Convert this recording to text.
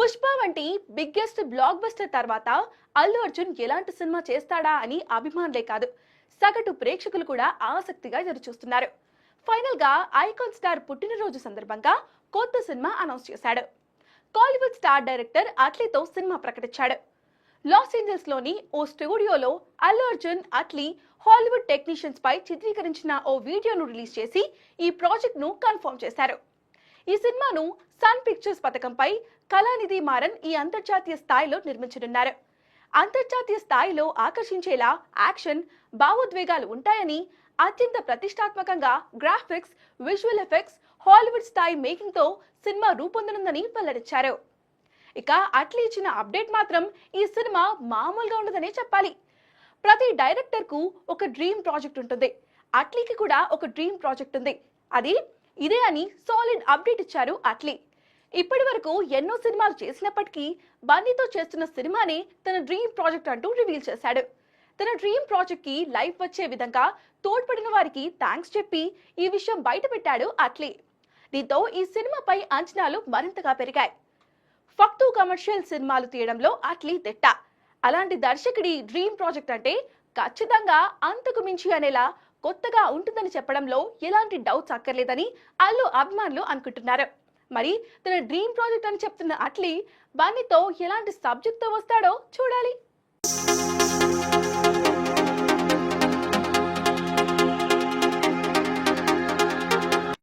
పుష్ప వంటి biggest block buster తర్వాత అల్లు అర్జున్ ఎలాంటి సినిమా చేస్తాడా అని అభిమానులే కాదు సగటు ప్రేక్షకులు కూడా ఆసక్తిగా ఎదురుచూస్తున్నారు. ఫైనల్ గా ఐకాన్ స్టార్ పుట్టినరోజు సందర్భంగా కొత్త సినిమా అనౌన్స్ చేశాడు. కాలీవుడ్ స్టార్ డైరెక్టర్ అట్లీతో సినిమా ప్రకటించాడు. లాస్ ఏంజల్స్ లోని ఓ స్టూడియోలో అల్లు అర్జున్, అట్లీ హాలీవుడ్ టెక్నీషియన్స్ పై చిత్రీకరించిన ఓ వీడియోను రిలీజ్ చేసి ఈ ప్రాజెక్ట్ ను కన్ఫర్మ్ చేశారు. ఈ సినిమాను సన్ పిక్చర్స్ పథకంపై కళానిధి మారన్ ఈ అంతర్జాతీయ స్థాయిలో నిర్మించనున్నారు. అంతర్జాతీయ స్థాయిలో ఆకర్షించేలా యాక్షన్, భావోద్వేగాలు ఉంటాయని, అత్యంత ప్రతిష్టాత్మకంగా గ్రాఫిక్స్, విజువల్ ఎఫెక్ట్స్, హాలీవుడ్ స్థాయి మేకింగ్ తో సినిమా రూపొందనుందని వెల్లడించారు. ఇక అట్లీ ఇచ్చిన అప్డేట్ మాత్రం ఈ సినిమా మామూలుగా ఉండదనే చెప్పాలి. ప్రతి డైరెక్టర్ కు ఒక డ్రీమ్ ప్రాజెక్ట్ ఉంటుంది. అట్లీకి కూడా ఒక డ్రీమ్ ప్రాజెక్ట్ ఉంది. అది ఇదే అని సాలిడ్ అప్డేట్ ఇచ్చారు అట్లీ. ఇప్పటి వరకు ఎన్నో సినిమాలు చేసినప్పటికీ బన్నీతో చేస్తున్న సినిమానే తన డ్రీమ్ ప్రాజెక్ట్ అంటూ రివీల్ చేశాడు. తన డ్రీమ్ ప్రాజెక్ట్ కి లైఫ్ వచ్చే విధంగా తోడ్పడిన వారికి థ్యాంక్స్ చెప్పి ఈ విషయం బయట పెట్టాడు అట్లీ. దీంతో ఈ సినిమాపై అంచనాలు మరింతగా పెరిగాయి. ఫక్తు కమర్షియల్ సినిమాలు తీయడంలో అట్లీ దిట్ట. అలాంటి దర్శకుడి డ్రీమ్ ప్రాజెక్ట్ అంటే ఖచ్చితంగా అంతకు మించి అనేలా కొత్తగా ఉంటుందని చెప్పడంలో ఎలాంటి డౌట్స్ అక్కర్లేదని అల్లు అభిమానులు అనుకుంటున్నారు. మరి తన డ్రీమ్ ప్రాజెక్ట్ అని చెప్తున్న అట్లీ బన్నీతో ఎలాంటి సబ్జెక్ట్ తో వస్తాడో చూడాలి.